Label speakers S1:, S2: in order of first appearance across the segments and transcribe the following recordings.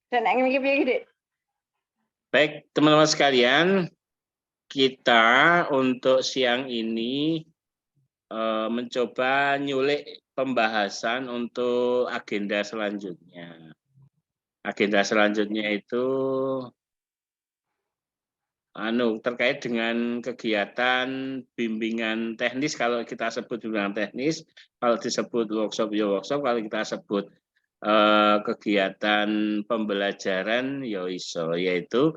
S1: Dan yang ini
S2: Baik, teman-teman sekalian, kita untuk siang ini mencoba nyulik pembahasan untuk agenda selanjutnya. Agenda selanjutnya itu terkait dengan kegiatan bimbingan teknis. Kalau kita sebut bimbingan teknis, kalau disebut workshop ya workshop, kalau kita sebut kegiatan pembelajaran ya iso, yaitu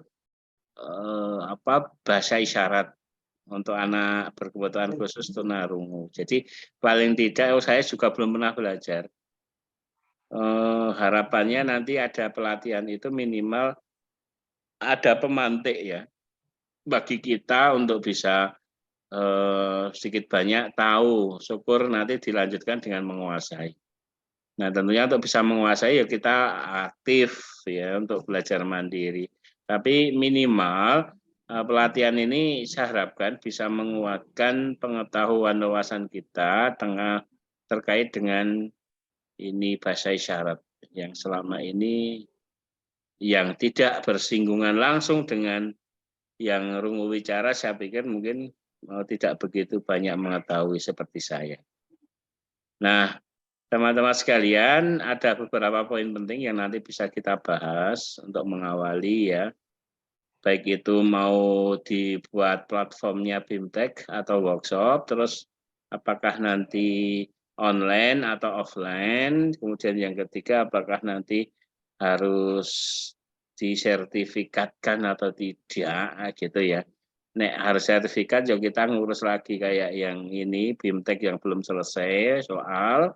S2: bahasa isyarat untuk anak berkebutuhan khusus tunarungu. Jadi paling tidak saya juga belum pernah belajar. Harapannya nanti ada pelatihan itu minimal ada pemantik ya bagi kita untuk bisa sedikit banyak tahu. Syukur nanti dilanjutkan dengan menguasai. Nah tentunya untuk bisa menguasai ya kita aktif ya untuk belajar mandiri. Tapi minimal pelatihan ini saya harapkan bisa menguatkan pengetahuan wawasan kita terkait dengan ini bahasa isyarat yang selama ini yang tidak bersinggungan langsung dengan yang rungu wicara, saya pikir mungkin tidak begitu banyak mengetahui seperti saya. Nah, teman-teman sekalian, ada beberapa poin penting yang nanti bisa kita bahas untuk mengawali ya. Baik itu mau dibuat platformnya BIMTEK atau workshop, terus apakah nanti online atau offline, kemudian yang ketiga apakah nanti harus disertifikatkan atau tidak gitu ya. Nek harus sertifikat ya kita ngurus lagi kayak yang ini BIMTEK yang belum selesai soal,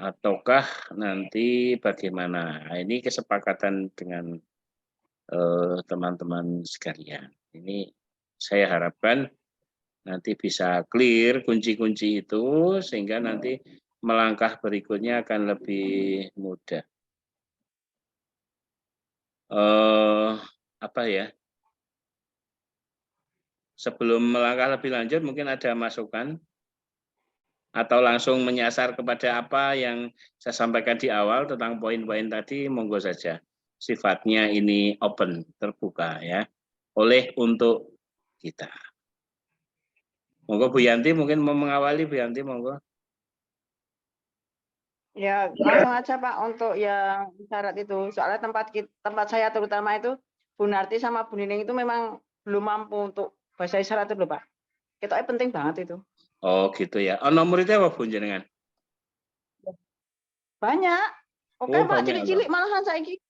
S2: ataukah nanti bagaimana. Nah, ini kesepakatan dengan teman-teman sekalian. Ini saya harapkan nanti bisa clear kunci-kunci itu sehingga nanti melangkah berikutnya akan lebih mudah. Apa ya? Sebelum melangkah lebih lanjut mungkin ada masukan atau langsung menyasar kepada apa yang saya sampaikan di awal tentang poin-poin tadi, monggo saja. Sifatnya ini open, terbuka ya, oleh untuk kita. Monggo Bu Yanti mungkin mau mengawali, Bu Yanti monggo.
S1: Ya langsung aja Pak untuk yang syarat itu. Soalnya tempat saya terutama itu Bu Narti sama Bu Nining itu memang belum mampu untuk bahasa isyarat itu loh Pak. Itu penting banget itu.
S2: Oh gitu ya. Oh, nomor itu apa Bu jenengan?
S1: Banyak. Oke
S2: Oh
S1: Pak,
S2: banyak loh.
S1: cilik-cilik malahan saiki.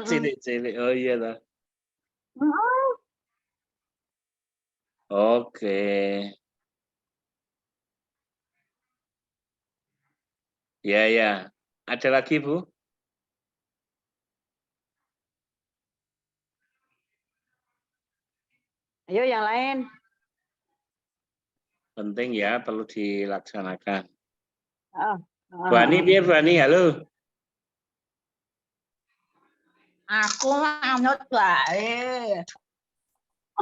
S2: Cilik-cilik. Oh iya lah. Oke. Ya ya. Ada lagi Bu?
S1: Ayo yang lain.
S2: Penting ya, perlu dilaksanakan.
S1: Oh.
S2: Bu Ani, biar Bu Ani, halo.
S3: Aku manut wae.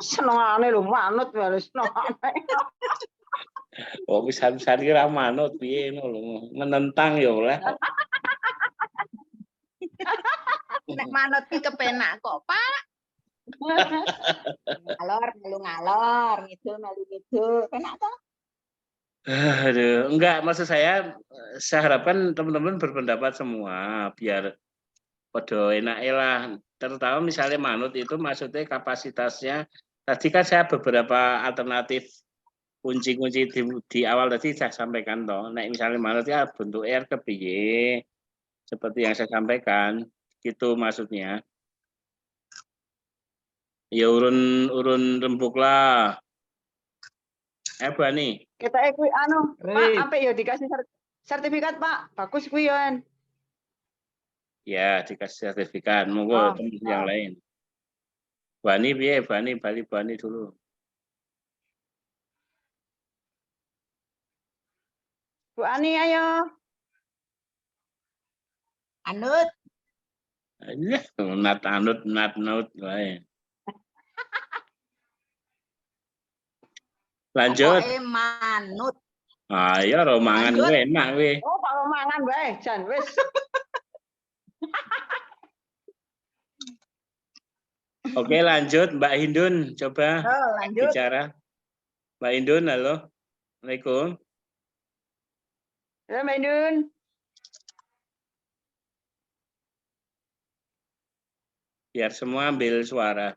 S1: Senengane lho manut wae senengane.
S2: Oh, bisa kira manut piye lho, menentang ya oleh.
S3: Nek manut ki kepenak kok, Pak. Ngalor melu ngalor, ngidul melu ngidul. Penak toh?
S2: Aduh, enggak, maksud saya harapkan teman-teman berpendapat semua biar podo enak lah. Terutama misalnya manut itu maksudnya kapasitasnya. Tadi kan saya beberapa alternatif kunci-kunci di awal tadi saya sampaikan toh. Nah, misalnya manut ya bentuk R ke piye seperti yang saya sampaikan. Gitu maksudnya. Ya urun rembuk lah. Bu Ani.
S1: Kita kuwi Pak, sampai ya dikasih sertifikat Pak. Bagus kuwi ya.
S2: Ya, dikasih sertifikat. Monggo teman yang lain. Bu Ani piye? Bu Ani dulu.
S1: Bu Ani ayo.
S3: Anut.
S2: Iya, nut wae. Lanjut.
S3: Pokoke manut.
S2: Ayo romangan gue enak we.
S1: Oh, Pak romangan wae, Jan wis.
S2: Oke, lanjut Mbak Hindun, coba
S3: Oh, lanjut.
S2: bicara. Mbak Hindun, halo. Assalamualaikum.
S1: Halo Mbak Indun.
S2: Biar semua ambil suara.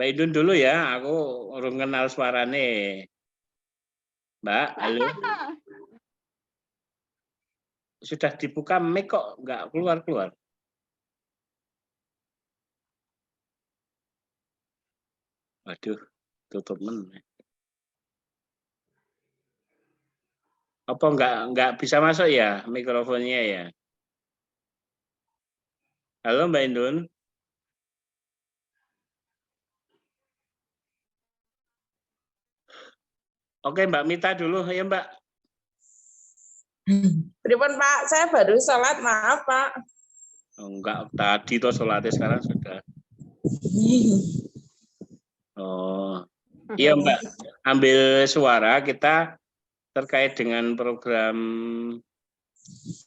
S2: Mbak Hindun dulu ya, aku urung kenal suarane. Mbak, halo. Sudah dibuka mic kok nggak keluar-keluar. Waduh, tutup men. Apa nggak bisa masuk ya mikrofonnya ya? Halo Mbak Indun. Oke Mbak Mita dulu ya Mbak.
S4: Pripun Pak, saya baru sholat, maaf Pak.
S2: Oh, enggak, tadi toh sholatnya sekarang sudah. Oh, iya Mbak. Ambil suara kita terkait dengan program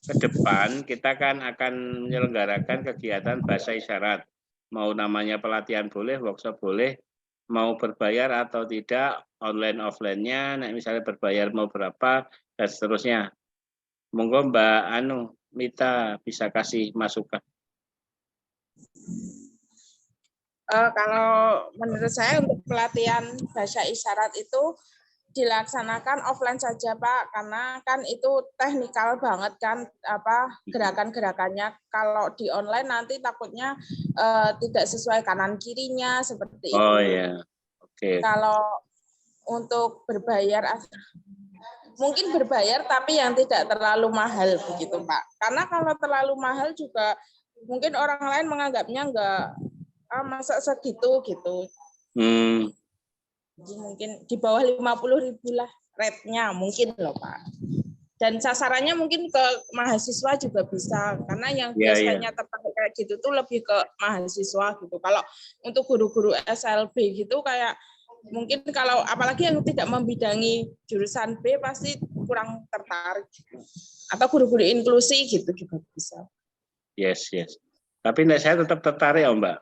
S2: ke depan, kita kan akan menyelenggarakan kegiatan bahasa isyarat. Mau namanya pelatihan boleh, workshop boleh, mau berbayar atau tidak, online offline-nya, nah misalnya berbayar mau berapa, dan seterusnya. Monggo Mbak Mita bisa kasih masukan.
S4: Kalau menurut saya untuk pelatihan bahasa isyarat itu dilaksanakan offline saja Pak, karena kan itu teknikal banget kan gerakan-gerakannya. Kalau di online nanti takutnya tidak sesuai kanan kirinya seperti itu.
S2: Oh ya, oke.
S4: Kalau untuk berbayar mungkin berbayar tapi yang tidak terlalu mahal begitu Pak. Karena kalau terlalu mahal juga mungkin orang lain menganggapnya enggak masa segitu gitu. Jadi mungkin di bawah 50.000 lah rate-nya mungkin loh Pak. Dan sasarannya mungkin ke mahasiswa juga bisa, karena yang biasanya tertarik kayak gitu tuh lebih ke mahasiswa gitu. Kalau untuk guru-guru SLB gitu kayak mungkin kalau apalagi yang tidak membidangi jurusan B pasti kurang tertarik. Atau guru-guru inklusi gitu juga bisa.
S2: Yes. Tapi saya tetap tertarik ya Mbak.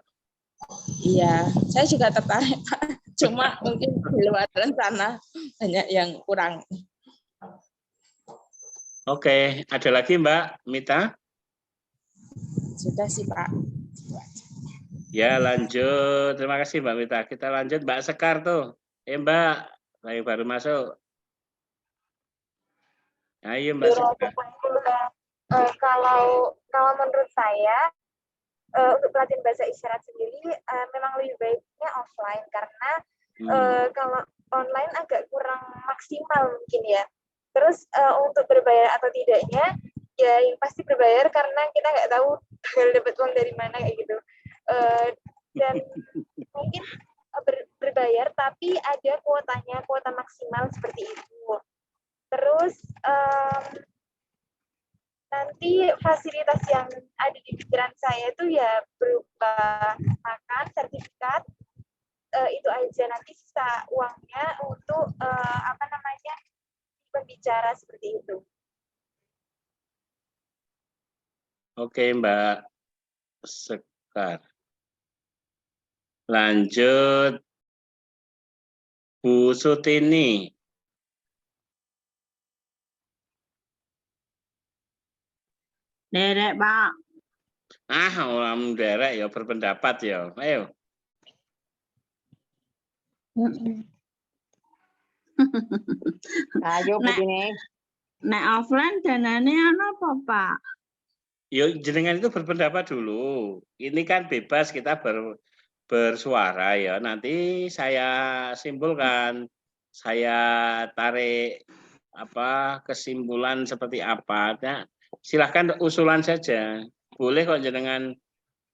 S4: Iya, saya juga tertarik Pak. Cuma mungkin di luar rencana banyak yang kurang.
S2: Oke, ada lagi Mbak Mita?
S4: Sudah sih Pak.
S2: Ya lanjut, terima kasih Mbak Mita. Kita lanjut Mbak Sekar tuh. Mbak, saya baru masuk. Ayo Mbak Sekar.
S5: Kalau menurut saya untuk pelatihan bahasa isyarat sendiri memang lebih baiknya offline karena kalau online agak kurang maksimal mungkin ya. Terus untuk berbayar atau tidaknya, ya yang pasti berbayar karena kita nggak tahu bakal dapat uang dari mana kayak gitu. Dan mungkin berbayar tapi ada kuotanya, kuota maksimal seperti itu. Terus nanti fasilitas yang ada di pikiran saya itu ya berupa makan, sertifikat, itu aja. Nanti sisa uangnya untuk berbicara seperti itu.
S2: Oke Mbak Sekar. Lanjut Bu Sutini.
S3: Derek Pak.
S2: Orang derek ya berpendapat ya. Ayo.
S1: Ayo begini.
S3: Nek offline danane apa Pak?
S2: Yuk jenengan itu berpendapat dulu. Ini kan bebas kita bersuara ya. Nanti saya simpulkan, saya tarik kesimpulan seperti apa. Nah, silahkan usulan saja. Boleh kok jenengan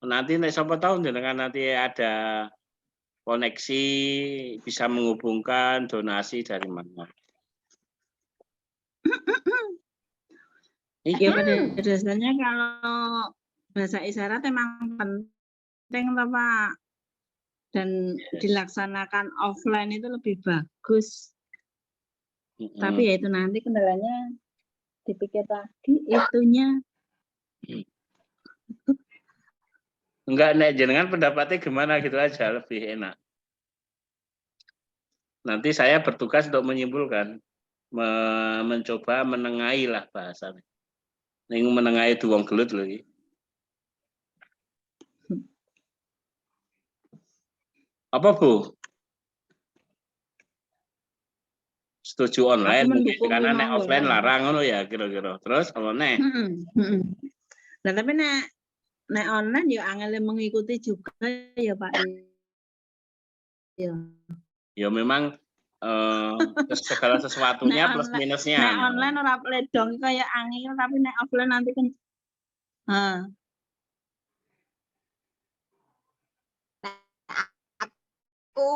S2: nanti siapa tahu jenengan nanti ada koneksi bisa menghubungkan donasi dari mana.
S3: Ya pada dasarnya kalau bahasa isyarat emang penting toh Pak. Dan dilaksanakan offline itu lebih bagus. Tapi ya itu nanti kendalanya dipikir lagi itunya.
S2: Enggak, nek jenengan pendapatnya gimana gitu aja lebih enak. Nanti saya bertugas untuk menyimpulkan, mencoba menengahi lah bahasanya. Ning menengahi duwong gelut lho iki. Apa Bu? Setuju online mungkin karena nek offline larang ngono ya kira-kira. Terus apa nek?
S3: Nah, tapi nek online ya angel mengikuti juga ya Pak. Ya.
S2: Ya memang segala sesuatunya plus minusnya.
S3: Nek online ora pledong kayak angel, tapi nek offline nanti kan
S5: Aku.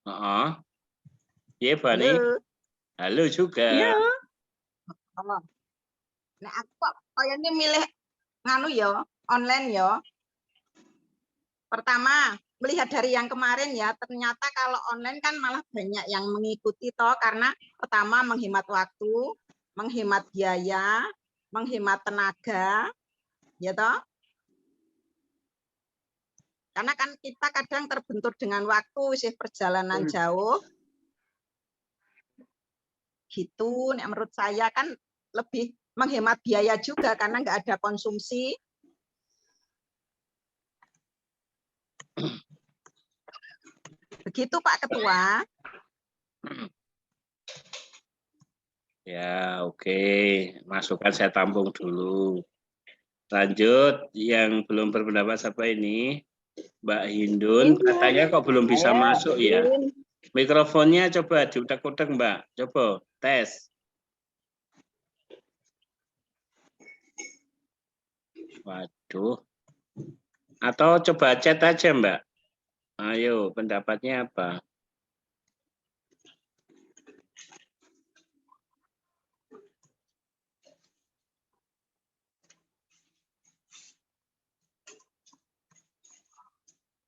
S2: Heeh. Iya, Bani. Halo juga.
S3: Iya.
S5: Nah, aku kok kayaknya milih nganu ya, online ya. Pertama, melihat dari yang kemarin ya, ternyata kalau online kan malah banyak yang mengikuti toh, karena pertama menghemat waktu, menghemat biaya, menghemat tenaga, ya toh. Karena kan kita kadang terbentur dengan waktu, sih perjalanan jauh. Gitu, menurut saya kan lebih menghemat biaya juga karena nggak ada konsumsi. Begitu Pak Ketua.
S2: Ya, oke. Masukan saya tampung dulu. Lanjut, yang belum berpendapat siapa ini? Mbak Hindun, katanya kok belum bisa masuk ya? Mikrofonnya coba diutak-utak Mbak, coba tes. Waduh. Atau coba chat aja Mbak. Ayo, pendapatnya apa?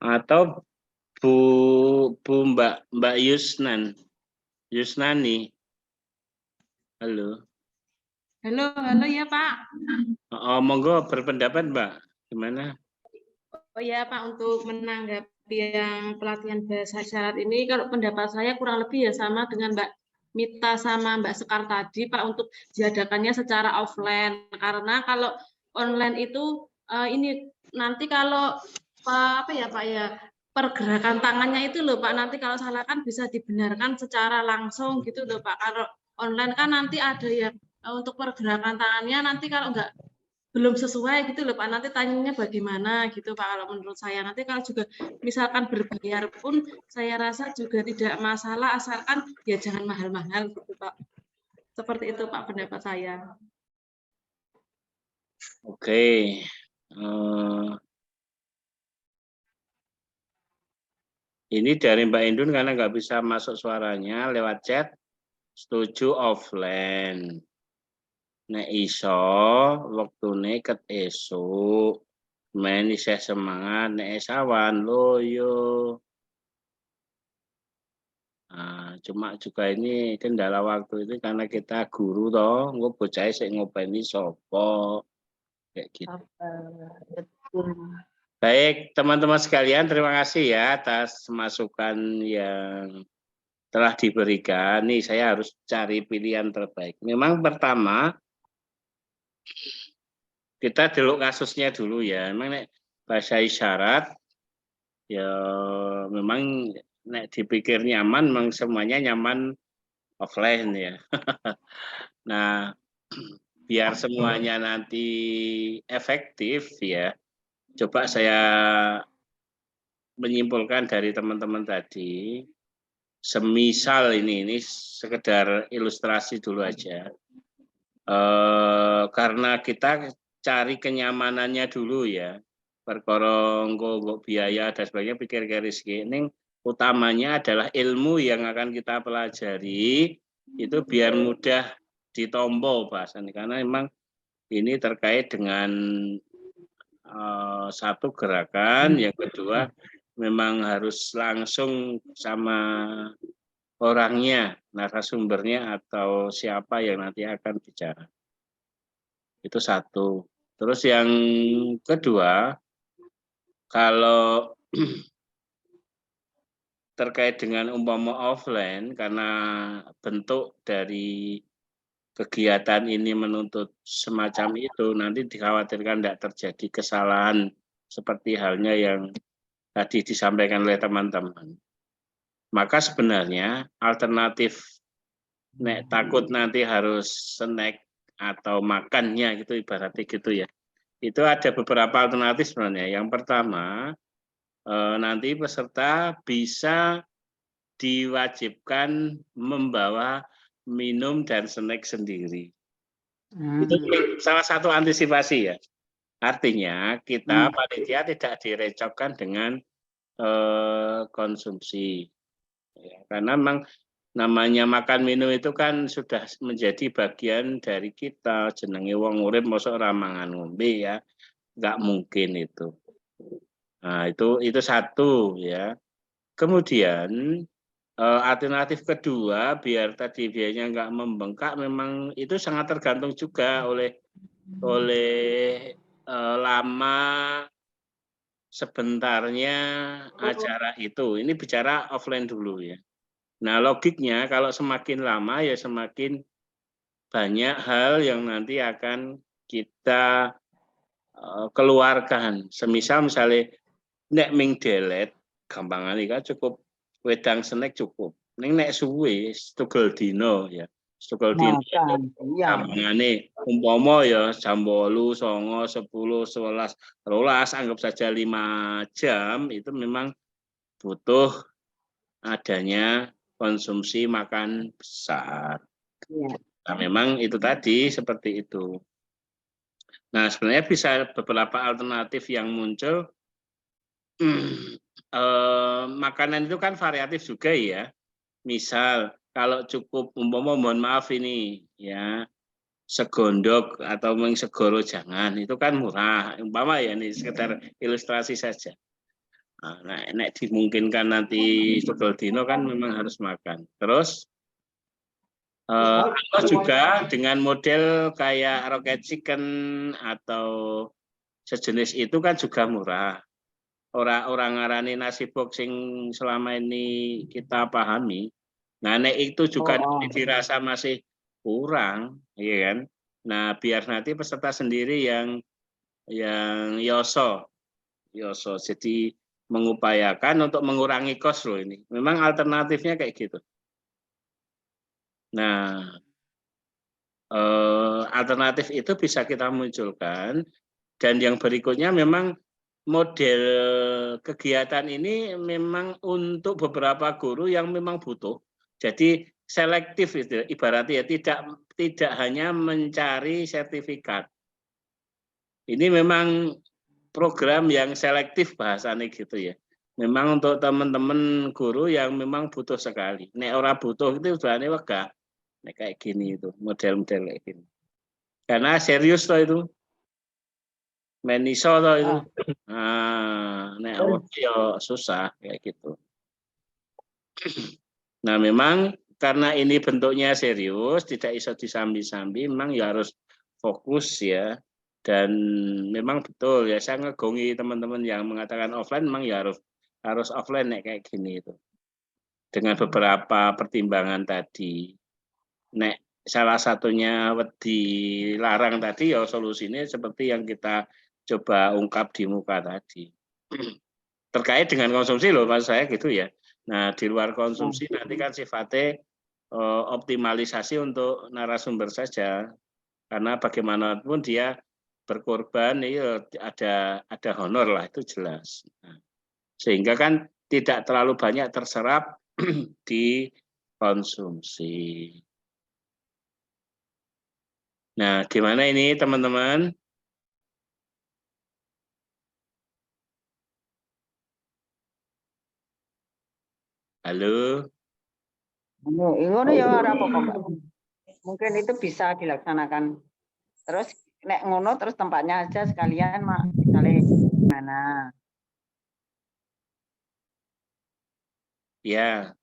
S2: Atau Mbak Yusnani. Halo.
S6: Halo ya Pak.
S2: Oh, monggo berpendapat Mbak. Gimana?
S6: Oh ya Pak, untuk menanggapi yang pelatihan bahasa isyarat ini, kalau pendapat saya kurang lebih ya sama dengan Mbak Mita sama Mbak Sekar tadi Pak, untuk diadakannya secara offline. Karena kalau online itu ini nanti kalau apa ya Pak ya, pergerakan tangannya itu loh Pak, nanti kalau salah kan bisa dibenarkan secara langsung gitu loh Pak. Kalau online kan nanti ada yang untuk pergerakan tangannya nanti kalau enggak belum sesuai gitu loh Pak, nanti tanyanya bagaimana gitu Pak, kalau menurut saya. Nanti kalau juga misalkan berbayar pun saya rasa juga tidak masalah, asalkan ya jangan mahal-mahal gitu Pak. Seperti itu Pak pendapat saya.
S2: Oke. Ini dari Mbak Indun karena nggak bisa masuk suaranya lewat chat, setuju offline. Nek iso wektune ket esuk. Men isih semangat nek esawan loyo. Nah, cuma juga ini kendala waktu itu karena kita guru toh, engko bocah sik ngopeni sapa. Kayak gitu. Baik, teman-teman sekalian, terima kasih ya atas masukan yang telah diberikan. Nih, saya harus cari pilihan terbaik. Memang pertama, kita dulu kasusnya dulu ya. Memang nek bahasa isyarat, ya memang nek dipikir nyaman, memang semuanya nyaman offline ya. Nah, biar semuanya nanti efektif ya, coba saya menyimpulkan dari teman-teman tadi, semisal ini sekedar ilustrasi dulu aja. Karena kita cari kenyamanannya dulu ya, perkara nggo biaya dan sebagainya, pikir garis ini utamanya adalah ilmu yang akan kita pelajari itu biar mudah ditompo bahasanya, karena memang ini terkait dengan satu gerakan, yang kedua memang harus langsung sama orangnya, narasumbernya atau siapa yang nanti akan bicara. Itu satu. Terus yang kedua, kalau terkait dengan umpama offline, karena bentuk dari kegiatan ini menuntut semacam itu, nanti dikhawatirkan tidak terjadi kesalahan seperti halnya yang tadi disampaikan oleh teman-teman. Maka sebenarnya alternatif takut nanti harus snack atau makannya gitu ibaratnya gitu ya. Itu ada beberapa alternatif sebenarnya. Yang pertama, nanti peserta bisa diwajibkan membawa minum dan snack sendiri. Itu salah satu antisipasi ya. Artinya kita panitia tidak direcokkan dengan konsumsi. Ya, karena memang namanya makan minum itu kan sudah menjadi bagian dari kita. Jenenge wong urip mosok ora mangan ngombe ya. Nggak mungkin itu. Nah, itu satu ya. Kemudian alternatif kedua, biar tadi biayanya nggak membengkak, memang itu sangat tergantung juga oleh lama sebentarnya acara itu. Ini bicara offline dulu ya. Nah, logiknya kalau semakin lama ya semakin banyak hal yang nanti akan kita keluarkan. Semisal misalnya nek ming delet gampangane kan cukup wedang snack cukup. Nek suwe setunggal dino ya. Setunggal dino gampangane umpama ya jam 8, 9, 10, 11, 12 anggap saja 5 jam itu memang butuh adanya konsumsi makan besar. Nah, memang itu tadi seperti itu. Nah, sebenarnya bisa beberapa alternatif yang muncul. Makanan itu kan variatif juga ya. Misal kalau cukup umpama mohon maaf ini ya segondok atau segoro jangan itu kan murah. Umpama ya ini sekedar ilustrasi saja. Nah, nek dimungkinkan nanti segol dino kan memang harus makan. Terus atau juga dengan model kayak rocket chicken atau sejenis itu kan juga murah. Orang ngarani nasi boxing selama ini kita pahami. Nah, nek itu juga dirasa masih kurang, ya kan? Nah, biar nanti peserta sendiri yang yoso. Jadi mengupayakan untuk mengurangi kos loh ini. Memang alternatifnya kayak gitu. Nah, alternatif itu bisa kita munculkan. Dan yang berikutnya memang model kegiatan ini memang untuk beberapa guru yang memang butuh. Jadi selektif itu ibaratnya tidak hanya mencari sertifikat. Ini memang program yang selektif bahasanya gitu ya. Memang untuk teman-teman guru yang memang butuh sekali. Nek ora butuh itu sebenarnya wegah. Nek kayak gini itu model-model kayak gini. Karena serius toh itu. Meniso toh itu. Nah, nek ya susah kayak gitu. Nah, memang karena ini bentuknya serius, tidak iso disambi-sambi, memang ya harus fokus ya. Dan memang betul ya, saya ngegongi teman-teman yang mengatakan offline, memang ya harus offline nek kayak gini itu. Dengan beberapa pertimbangan tadi. Nek salah satunya dilarang tadi ya solusinya seperti yang kita coba ungkap di muka tadi. Terkait dengan konsumsi loh mas saya gitu ya. Nah di luar konsumsi nanti kan sifatnya optimalisasi untuk narasumber saja. Karena bagaimanapun dia berkorban ya ada honor lah itu jelas. Nah, sehingga kan tidak terlalu banyak terserap di konsumsi. Nah, gimana ini teman-teman? Halo?
S1: Ngono ya ora apa-apa, Mbak. Mungkin itu bisa dilaksanakan. Terus nek ngono terus tempatnya aja sekalian mak misalnya mana.
S2: Ya.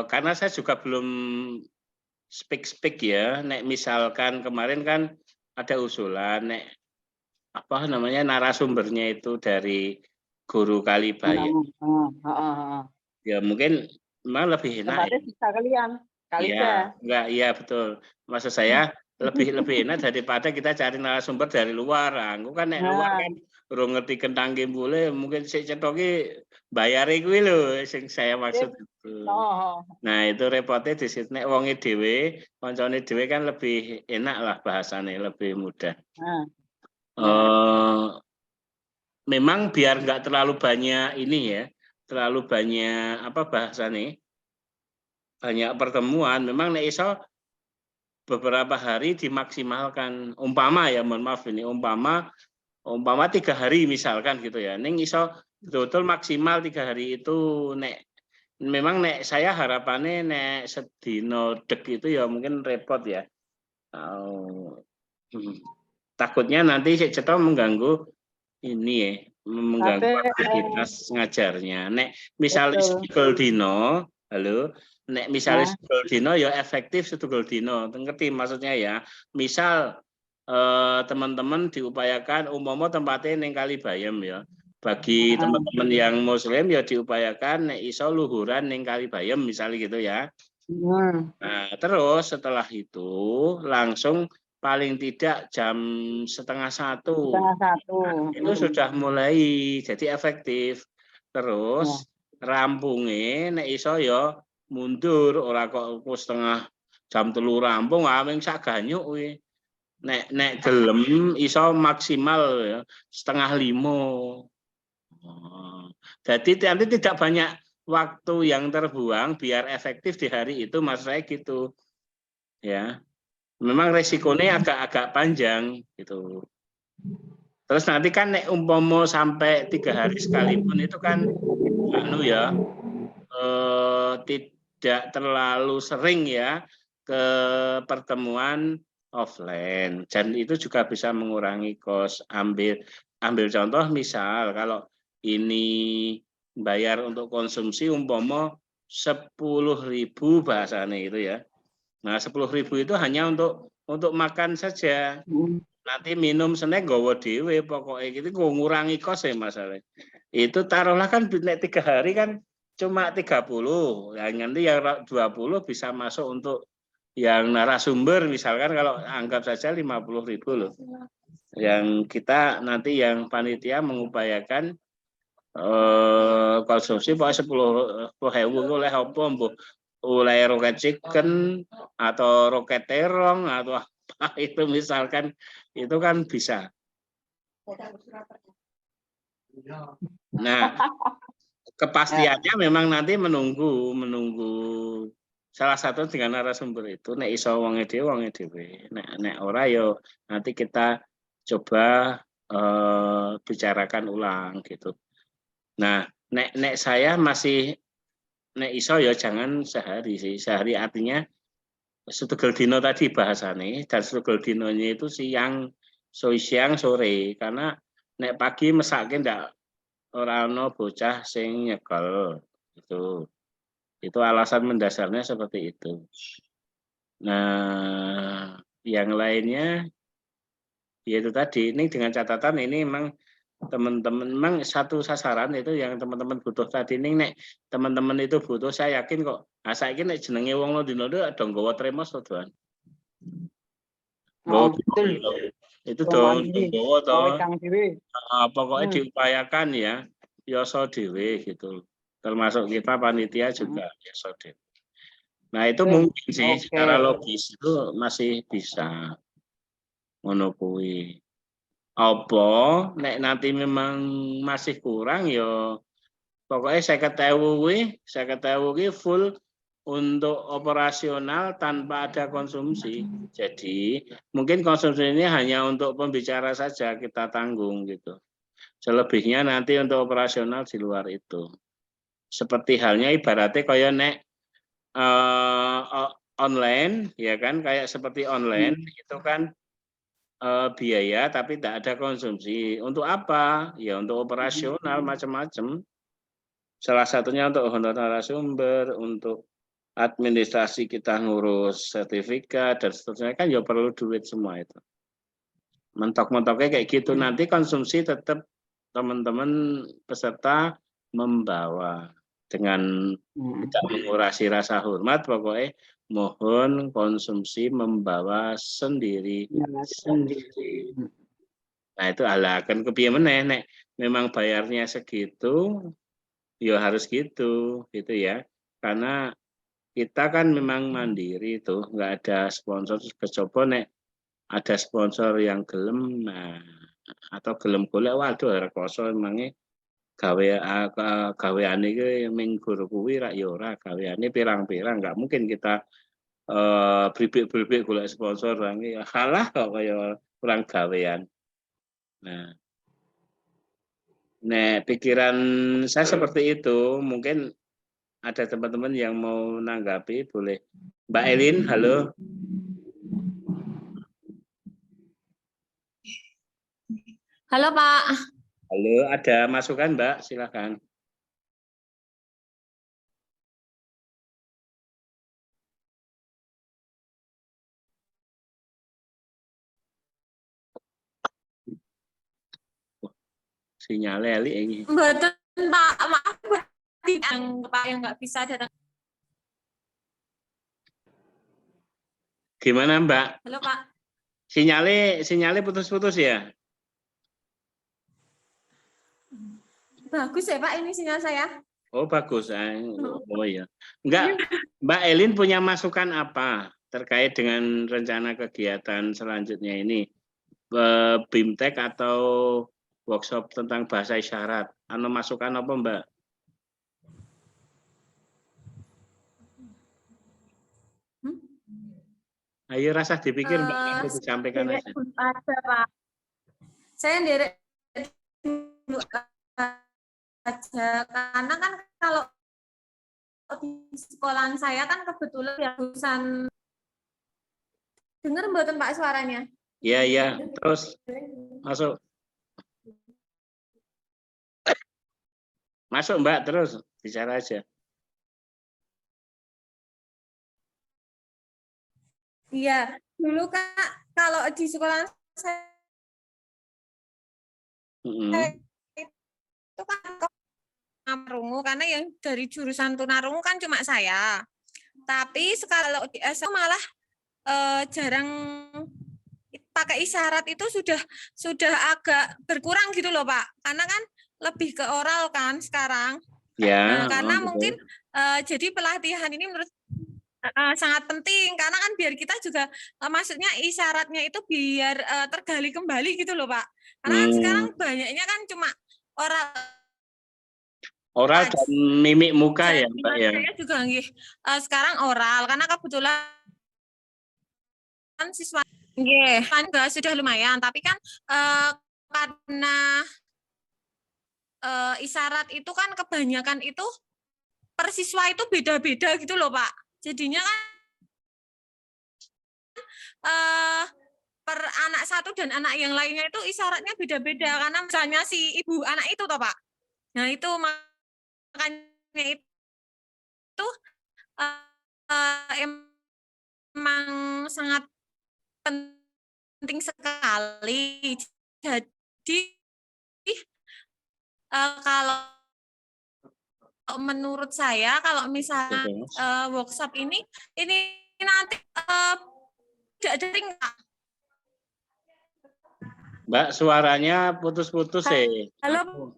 S2: karena saya juga belum speak ya. Nek misalkan kemarin kan ada usulan, nek apa namanya narasumbernya itu dari Guru Kalibaya. Ya mungkin memang lebih enak.
S1: Tempatnya bisa kalian.
S2: Iya, enggak, iya betul. Maksud saya lebih enak daripada kita cari narasumber dari luar. Aku kan nek luar kan urung ngerti kentang boleh, mungkin sik cetoke bayar kuwi lho sing saya maksud itu. Nah, itu repotnya di situ nek wonge dhewe, kancane dhewe kan lebih enak lah bahasane, lebih mudah. Memang biar enggak terlalu banyak ini ya, terlalu banyak apa bahasane? Banyak pertemuan, memang nek iso beberapa hari dimaksimalkan. Umpama ya, mohon maaf ini, umpama 3 hari misalkan gitu ya. Ning iso betul maksimal 3 hari itu memang saya harapannya nek sedino dek itu ya mungkin repot ya. Takutnya nanti cetok mengganggu ini ya, mengganggu aktivitas ngajarnya. Nek misalnya setunggal dino, halo, nek misalnya setunggal dino ya efektif setunggal dino. Ngerti maksudnya ya. Misal teman-teman diupayakan umpama tempatnya ning Kalibayam ya. Bagi teman-teman yang muslim ya diupayakan nek iso luhuran ning Kalibayam misalnya gitu ya. Nah, terus setelah itu langsung paling tidak jam 12:30. Nah, itu sudah mulai jadi efektif. Terus rampungnya nek iso ya mundur ora kok setengah jam 3 rampung wing sak ganyuk kuwi. Nek gelem iso maksimal ya 4:30. Jadi nanti tidak banyak waktu yang terbuang biar efektif di hari itu, mas saya gitu. Ya. Memang resikonya agak panjang gitu. Terus nanti kan nek umpama sampai 3 hari sekalipun itu kan tidak terlalu sering ya ke pertemuan offline, dan itu juga bisa mengurangi kos. Ambil contoh misal kalau ini bayar untuk konsumsi umpama 10.000 bahasanya itu ya. Nah, 10.000 itu hanya untuk makan saja. Nanti minum snack gowo dhewe pokoknya gitu ngurangi kos ya masalah. Itu taruhlah kan 3 hari kan cuma 30. Ya, nanti yang 20 bisa masuk untuk yang narasumber misalkan, kalau anggap saja 50.000 loh. Yang kita nanti yang panitia mengupayakan konsumsi pokoknya 10.000 oleh apa mbuh oleh roket chicken atau roket terong atau apa itu misalkan, itu kan bisa. Nah, kepastiannya memang nanti menunggu salah satu dengan narasumber itu nek iso wonge dhewe. Nek ora yo nanti kita coba bicarakan ulang gitu. Nah, nek saya masih nek iso ya jangan sehari sih. Sehari artinya setunggal dino tadi bahasane, dan setunggal dinonya itu siang sore, karena nek pagi mesake ndak ora ana bocah sing nyekel itu. Itu alasan mendasarnya seperti itu. Nah, yang lainnya yaitu tadi, ini dengan catatan ini memang teman-teman memang satu sasaran itu yang teman-teman butuh tadi ini. Nek teman-teman itu butuh, saya yakin kok. Nah, saiki nek jenenge wong dino dong nggawa tremos to, Doan.
S1: Betul.
S2: Itu dong nggawa to. Pokoknya diupayakan ya, yoso dhewe gitu. Termasuk kita panitia juga yoso dhewe. Nah, itu mungkin sih secara logis itu masih bisa ngono kuwi. Apa nek nanti memang masih kurang ya pokoknya 50.000 full untuk operasional tanpa ada konsumsi. Jadi mungkin konsumsi ini hanya untuk pembicara saja kita tanggung gitu. Selebihnya nanti untuk operasional di luar itu. Seperti halnya ibaratnya kayak nek online ya kan, kayak seperti online itu kan biaya tapi tidak ada konsumsi. Untuk apa? Ya untuk operasional macam-macam. Salah satunya untuk honor narasumber, untuk administrasi kita ngurus sertifikat dan seterusnya kan ya perlu duit semua itu. Mentok-mentoknya kayak gitu. Nanti konsumsi tetap teman-teman peserta membawa dengan tidak mengurangi rasa hormat, pokoknya mohon konsumsi membawa sendiri. Nah itu akan kepiye meneh nek memang bayarnya segitu ya harus gitu ya, karena kita kan memang mandiri tuh, nggak ada sponsor. Kecoba nek ada sponsor yang gelem, nah, atau gelem golek, waduh rekoso emangnya gaweane iki minggu kuwi rak ya ora, gaweane pirang-pirang, nggak mungkin kita bribik-bribik golek sponsor rangi halah kok kaya kurang gawean. Nah, pikiran saya seperti itu. Mungkin ada teman-teman yang mau nanggapi, boleh. Mbak Elin, halo.
S7: Halo Pak.
S2: Halo, ada masukan Mbak? Silakan. Sinyalnya Eli ini.
S7: Mboten Pak, maaf yang Pak yang nggak bisa datang.
S2: Gimana Mbak?
S7: Halo Pak.
S2: Sinyalnya putus-putus ya?
S7: Bagus ya Pak ini sinyal saya.
S2: Oh bagus. Oh iya. Enggak, Mbak Elin punya masukan apa terkait dengan rencana kegiatan selanjutnya ini? BIMTEK atau workshop tentang bahasa isyarat? Anu masukan apa Mbak? Ayo rasa dipikir Mbak, nanti disampaikan aja.
S7: Ada Pak. Saya nderek dulu aja karena kan kalau di sekolahan saya kan kebetulan ya jurusan. Dengar mboten Pak suaranya?
S2: Iya, terus masuk. Masuk Mbak, terus bicara aja.
S7: Iya, dulu Kak kalau di sekolah saya itu kan tunarungu, karena yang dari jurusan tunarungu kan cuma saya. Tapi kalau di SMA malah jarang pakai isyarat, itu sudah agak berkurang gitu loh Pak, karena kan lebih ke oral kan sekarang.
S2: Ya.
S7: Karena mungkin jadi pelatihan ini menurut sangat penting, karena kan biar kita juga maksudnya isyaratnya itu biar tergali kembali gitu loh Pak. Karena kan sekarang banyaknya kan cuma oral
S2: dan mimik muka ya Mbak ya.
S7: Saya juga sekarang oral karena kebetulan siswa kan sudah lumayan, tapi kan karena isyarat itu kan kebanyakan itu per siswa itu beda-beda gitu loh Pak. Jadinya kan per anak satu dan anak yang lainnya itu isyaratnya beda-beda, karena misalnya si ibu anak itu toh Pak. Nah itu makanya itu emang sangat penting sekali. Jadi kalau menurut saya kalau misalnya workshop ini nanti tidak daring Pak.
S2: Mbak suaranya putus-putus ya.
S7: Halo,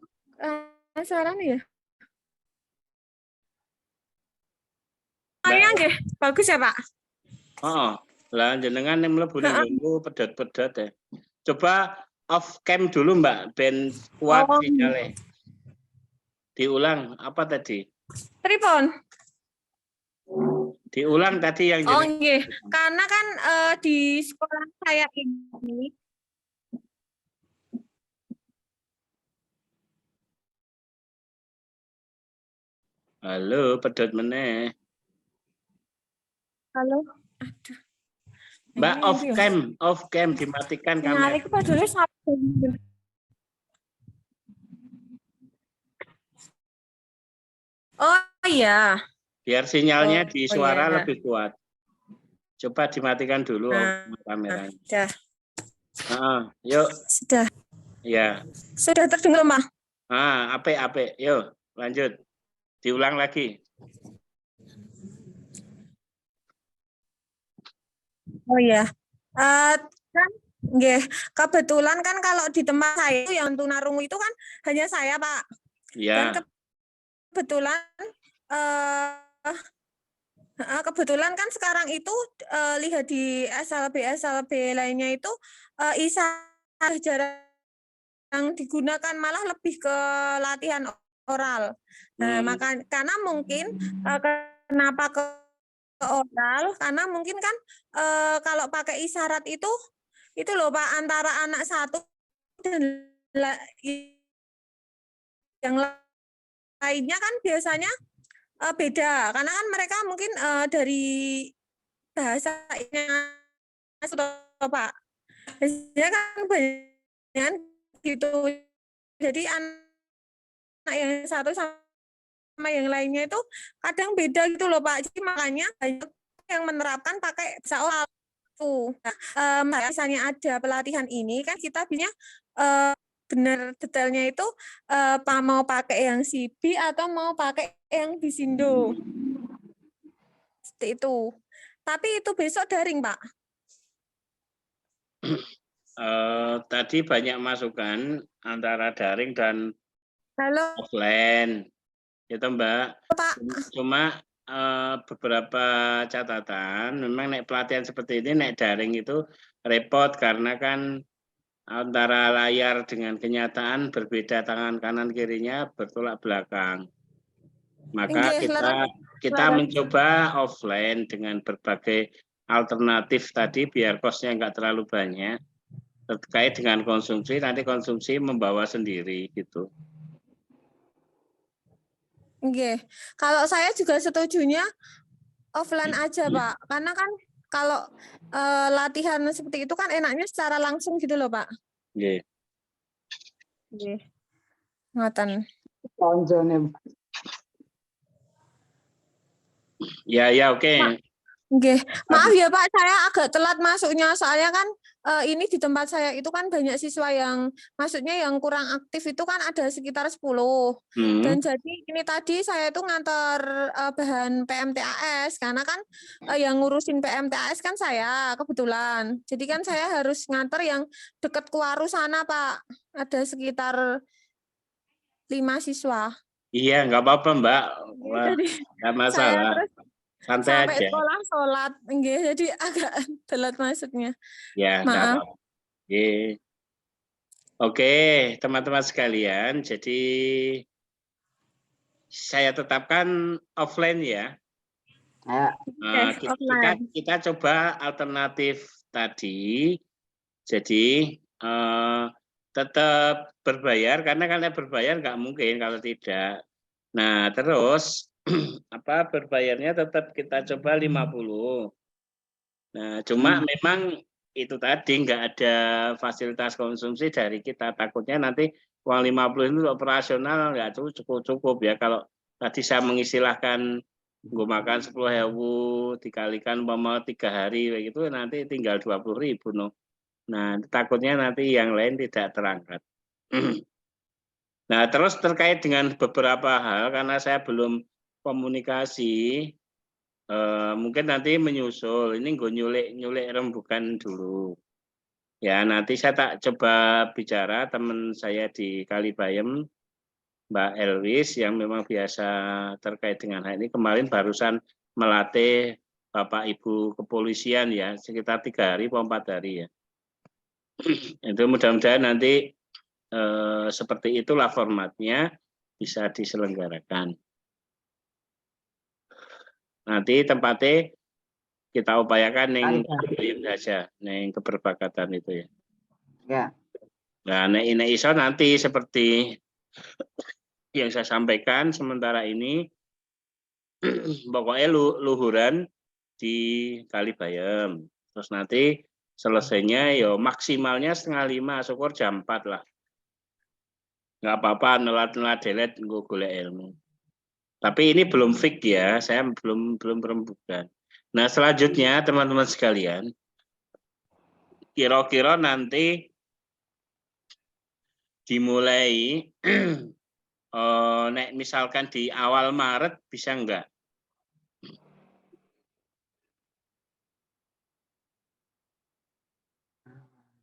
S7: suaranya ya? Suaranya nggih, bagus ya Pak?
S2: Oh, lah jenengan yang mlebu nunggu pedat-pedat ya. Coba off cam dulu Mbak, ben kuat sinyalnya. Diulang apa tadi?
S7: Tripon.
S2: Diulang tadi yang
S7: Oh nggih, karena kan di sekolah saya ini
S2: halo, pedot meneh.
S7: Halo. Aduh.
S2: Mbak off cam dimatikan kamera.
S7: Nyalik padahal sampai. Oh iya.
S2: Biar sinyalnya
S7: Oh,
S2: di suara
S7: iya.
S2: lebih kuat. Coba dimatikan dulu
S7: Nah,
S2: kameranya.
S7: sudah.
S2: Yuk.
S7: Sudah.
S2: Ya.
S7: Sudah terdengar, Mah?
S2: Ape. Yuk, lanjut. Diulang lagi.
S7: Oh iya. Kan nggih, kebetulan kan kalau di tempat saya itu yang tunarungu itu kan hanya saya, Pak. Dan
S2: Ya.
S7: kebetulan kebetulan kan sekarang itu lihat di SLB lainnya itu isyarat jarang digunakan, malah lebih ke latihan oral. Nah, karena mungkin kenapa ke oral, karena mungkin kan kalau pakai isyarat itu loh Pak, antara anak satu dan yang lainnya kan biasanya beda, karena kan mereka mungkin dari bahasanya Pak, biasanya kan banyak gitu, jadi anak yang satu sama yang lainnya itu kadang beda gitu loh Pak, jadi makanya banyak yang menerapkan pakai bahasa oral tuh. Nah, misalnya ada pelatihan ini kan kita punya benar detailnya itu mau pakai yang CB atau mau pakai yang Bisindo. Seperti itu. Tapi itu besok daring, Pak.
S2: Tadi banyak masukan antara daring dan offline. Itu Mbak.
S7: Pak.
S2: Cuma beberapa catatan, memang naik pelatihan seperti ini, naik daring itu repot karena kan antara layar dengan kenyataan berbeda, tangan kanan kirinya bertolak belakang. Maka kita mencoba offline dengan berbagai alternatif tadi biar kosnya nggak terlalu banyak. Terkait dengan konsumsi, nanti konsumsi membawa sendiri gitu.
S7: Oke. Kalau saya juga setujunya offline aja, Pak. Karena kan kalau latihan seperti itu kan enaknya secara langsung gitu loh, Pak.
S2: Nggih.
S7: Nggih. Ngoten.
S2: Ya, oke.
S7: Oke. Maaf ya Pak, saya agak telat masuknya, soalnya kan ini di tempat saya itu kan banyak siswa yang maksudnya yang kurang aktif itu kan ada sekitar 10. Dan jadi ini tadi saya itu ngantar bahan PMTAS karena kan yang ngurusin PMTAS kan saya kebetulan. Jadi kan saya harus ngantar yang dekat Kuwaru sana, Pak. Ada sekitar 5 siswa.
S2: Iya, nggak apa-apa Mbak.
S7: Jadi
S2: nggak masalah. Santai
S7: sampai
S2: aja.
S7: sekolah sholat, jadi agak telat masuknya.
S2: Ya,
S7: maaf.
S2: Oke, teman-teman sekalian, jadi saya tetapkan offline ya. Kita coba alternatif tadi, jadi tetap berbayar, karena kalau berbayar nggak mungkin kalau tidak. Nah, terus berbayarnya tetap kita coba 50. Nah, cuma memang itu tadi nggak ada fasilitas konsumsi dari kita. Takutnya nanti uang 50 itu operasional nggak cukup ya. Kalau tadi saya mengistilahkan gue makan 10.000 dikalikan umpama 3 hari begitu, nanti tinggal 20.000 no. Nah, takutnya nanti yang lain tidak terangkat. Nah, terus terkait dengan beberapa hal, karena saya belum komunikasi, mungkin nanti menyusul. Ini gue nyulik rembukan dulu. Ya, nanti saya tak coba bicara teman saya di Kalibayem, Mbak Elwis, yang memang biasa terkait dengan hal ini. Kemarin barusan melatih Bapak Ibu kepolisian ya, sekitar 3 hari atau 4 hari ya. Itu mudah-mudahan nanti seperti itulah formatnya bisa diselenggarakan. Nanti tempatnya kita upayakan neng saja, neng keberbakatan itu ya.
S1: Ya.
S2: Nah, neng iso nanti seperti yang saya sampaikan sementara ini, pokoknya luhuran di Kalibayem. Terus nanti selesainya ya maksimalnya 4:30, syukur jam 4 lah. Nggak apa-apa, nelat-nelat delet gue golek ilmu. Tapi ini belum fix ya, saya belum rembukan. Nah, selanjutnya teman-teman sekalian, kira-kira nanti dimulai nek misalkan di awal Maret bisa enggak?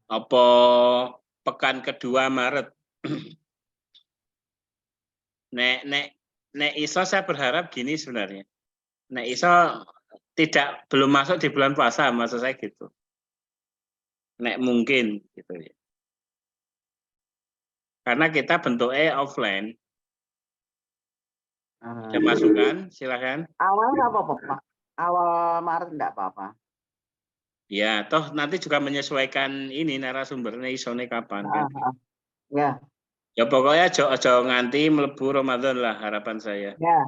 S2: Apa pekan kedua Maret? Nek iso saya berharap gini sebenarnya. Nek iso belum masuk di bulan puasa, maksud saya gitu. Nek mungkin gitu ya. Karena kita bentuknya offline. Ada masukan, silakan.
S1: Awal nggak apa-apa, Pak. Awal Maret nggak apa-apa.
S2: Ya, toh nanti juga menyesuaikan ini narasumbernya isone kapan kan.
S1: Ya.
S2: Ya pokoknya aja nganti mlebu Ramadan lah harapan saya.
S1: Ya.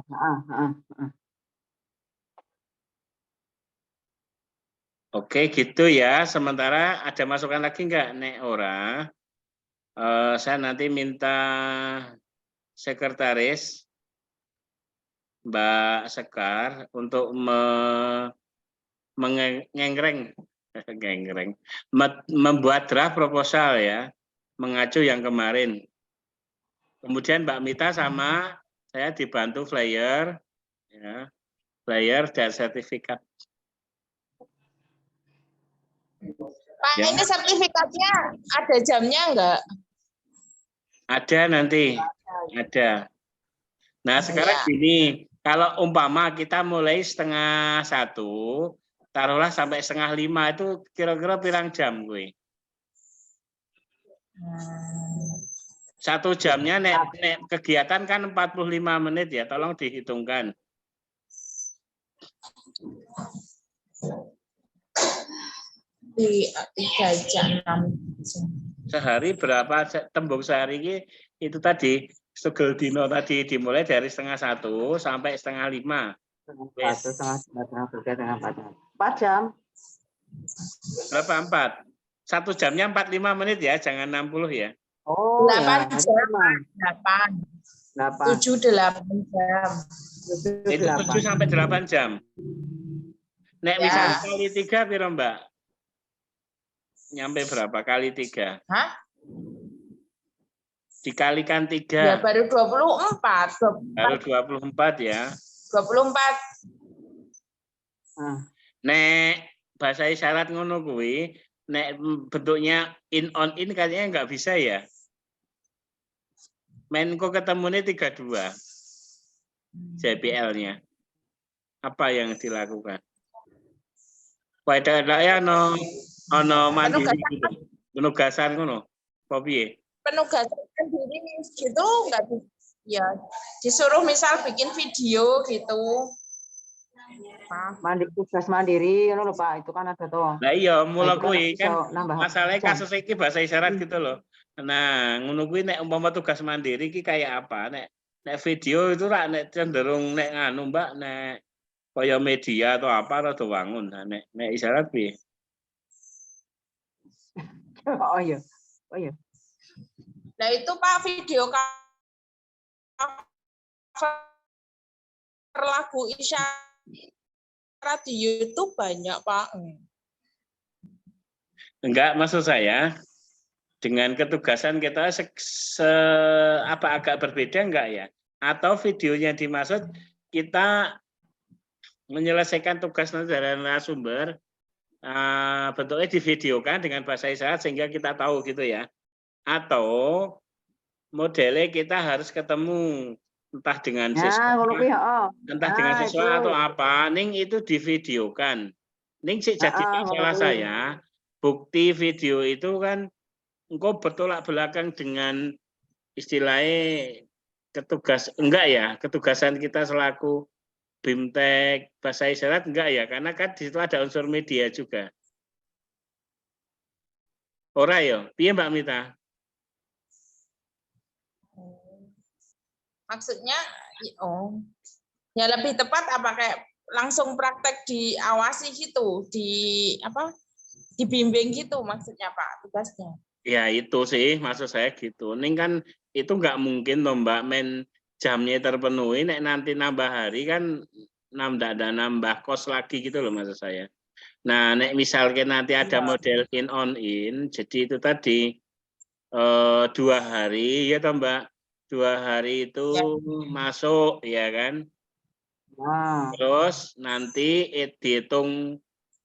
S2: Oke, gitu ya. Sementara ada masukan lagi enggak, Nek ora? Saya nanti minta sekretaris Mbak Sekar untuk membuat draft proposal ya, mengacu yang kemarin. Kemudian Mbak Mita sama saya dibantu flyer, ya, flyer dan sertifikat.
S4: Pak,
S2: Ya.
S4: ini sertifikatnya ada jamnya enggak?
S2: Ada nanti, ada. Nah sekarang gini, kalau umpama kita mulai 12:30, taruhlah sampai 4:30 itu kira-kira pirang jam gue? 1 jamnya nek kegiatan kan 45 menit ya, tolong dihitungkan.
S4: Di 3 jam 6 jam.
S2: Sehari berapa tembung sehari ini? Itu tadi segel dino tadi dimulai dari 12:30 sampai 4:30.
S1: 4 jam.
S2: Berapa 4? 1 jamnya 45 menit ya, jangan 60 ya.
S1: Oh,
S4: 8
S1: ya.
S4: jam. 7-8 jam.
S2: Itu 7 sampai 8 jam. Nek
S4: Ya.
S2: misalnya kali 3 piro, Mbak? Nyampe berapa kali 3?
S4: Hah?
S2: Dikalikan 3.
S4: Ya baru 24.
S2: Baru 24 ya.
S4: 24.
S2: Nek bahasa isyarat ngono kuwi, nek bentuknya in on in kayaknya nggak bisa ya. Menko ketemunya 32. JPL-nya. Apa yang dilakukan? Pada ya ono mandiri gitu. Penugasan ngono. Apa piye?
S4: Penugasan diri gitu nggak ya disuruh misal bikin video gitu.
S1: Tugas mandiri ngono lho Pak, itu kan ada toh.
S2: Lah iya, mula kuwi
S1: bisa
S2: kan masalahnya kasus iki bahasa isyarat gitu loh. Nah, ngono kuwi nek umpama tugas mandiri iki kayak apa? Nek video itu rak nek cenderung nek nganu Mbak, nek kaya media atau apa rada wangun. Nah, nek isyarat piye?
S1: Oh iya.
S4: Nah itu Pak video cover lagu isyarat di YouTube banyak Pak.
S2: Enggak, maksud saya dengan ketugasan kita agak berbeda enggak ya? Atau videonya dimaksud kita menyelesaikan tugas dari narasumber bentuknya divideokan dengan bahasa isyarat sehingga kita tahu gitu ya. Atau modelnya kita harus ketemu entah dengan siswa, entah dengan siswa atau apa, ning itu divideokan. Ning sih jadi masalah saya, bukti video itu kan engkau bertolak belakang dengan istilahnya ketugasan kita selaku BIMTEK bahasa isyarat enggak ya, karena kan di situ ada unsur media juga. Ora ya, piye Mbak Mita?
S4: Maksudnya ya lebih tepat apa kayak langsung praktek diawasi gitu, dibimbing gitu maksudnya Pak tugasnya.
S2: Ya itu sih maksud saya gitu. Ning kan itu nggak mungkin loh Mbak jamnya terpenuhi, nek nanti nambah hari kan nambah ada nambah kos lagi gitu loh maksud saya. Nah, nek misalnya nanti ada model in on in, jadi itu tadi 2 hari ya toh Mbak, 2 hari itu masuk ya kan. Terus nanti dihitung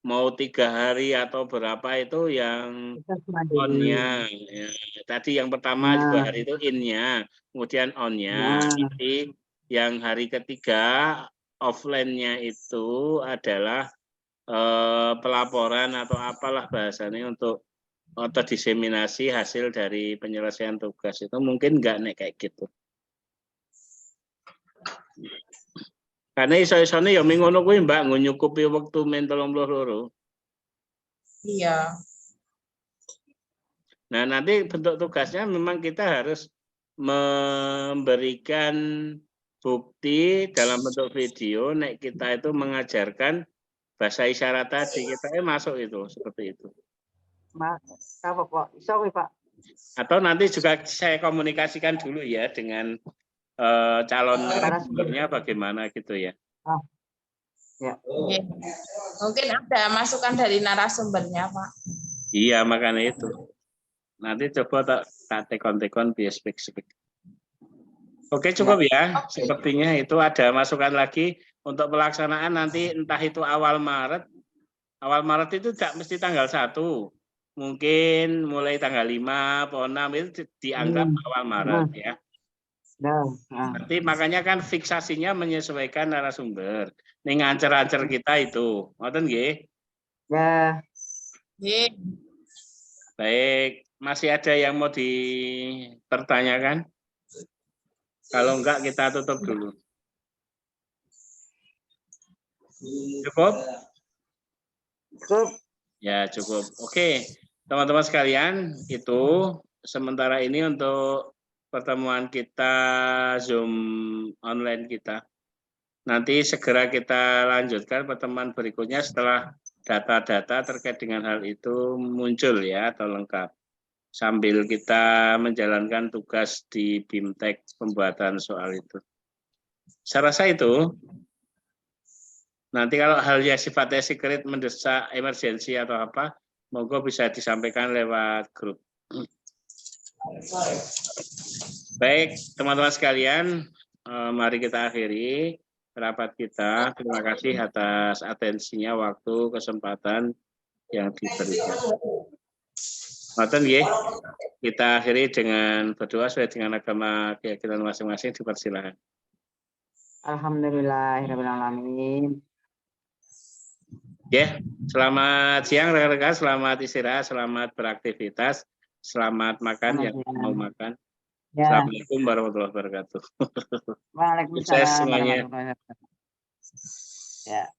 S2: mau 3 hari atau berapa itu yang on-nya. Ya. Tadi yang pertama 2 hari itu in-nya, kemudian on-nya. Nanti yang hari ketiga offline-nya itu adalah pelaporan atau apalah bahasanya untuk atau diseminasi hasil dari penyelesaian tugas itu mungkin enggak nek kayak gitu. Karena iso-isone ya ming ngono kuwi Mbak nyukupi wektu men 32.
S4: Iya.
S2: Nah, nanti bentuk tugasnya memang kita harus memberikan bukti dalam bentuk video nek kita itu mengajarkan bahasa isyarat tadi, kita masuk itu seperti itu.
S1: Apa Pak? Sorry Pak.
S2: Atau nanti juga saya komunikasikan dulu ya dengan calon narasumbernya bagaimana gitu ya.
S1: Ya.
S4: Mungkin ada masukan dari narasumbernya, Pak.
S2: Iya, makanya itu. Nanti coba tak tekon-tekon biar spesifik. Oke, cukup ya. Sepertinya itu ada masukan lagi untuk pelaksanaan nanti entah itu awal Maret. Awal Maret itu tidak mesti tanggal 1. Mungkin mulai tanggal 5 atau 6 itu dianggap awal Maret ya. Nanti makanya kan fiksasinya menyesuaikan narasumber. Ning ancer-ancer kita itu. Ngoten nggih?
S1: Ya.
S2: Baik, masih ada yang mau dipertanyakan? Kalau enggak kita tutup dulu. Cukup?
S1: Cukup.
S2: Ya, cukup. Oke, teman-teman sekalian, itu sementara ini untuk pertemuan kita Zoom online kita. Nanti segera kita lanjutkan pertemuan berikutnya setelah data-data terkait dengan hal itu muncul ya atau lengkap. Sambil kita menjalankan tugas di BIMTEK pembuatan soal itu. Saya rasa itu. Nanti kalau hal yang sifatnya secret, mendesak, emergensi atau apa, monggo bisa disampaikan lewat grup. Baik, teman-teman sekalian, mari kita akhiri rapat kita. Terima kasih atas atensinya, waktu, kesempatan yang diberikan. Ngoten nggih. Kita akhiri dengan berdoa sesuai dengan agama keyakinan masing-masing, dipersilakan.
S1: Alhamdulillahirabbil alamin.
S2: Ya, selamat siang rekan-rekan, selamat istirahat, selamat beraktivitas, selamat makan yang mau makan. Ya. Assalamualaikum warahmatullahi wabarakatuh.
S1: Waalaikumsalam
S2: Sukses semuanya.
S1: warahmatullahi wabarakatuh. Ya.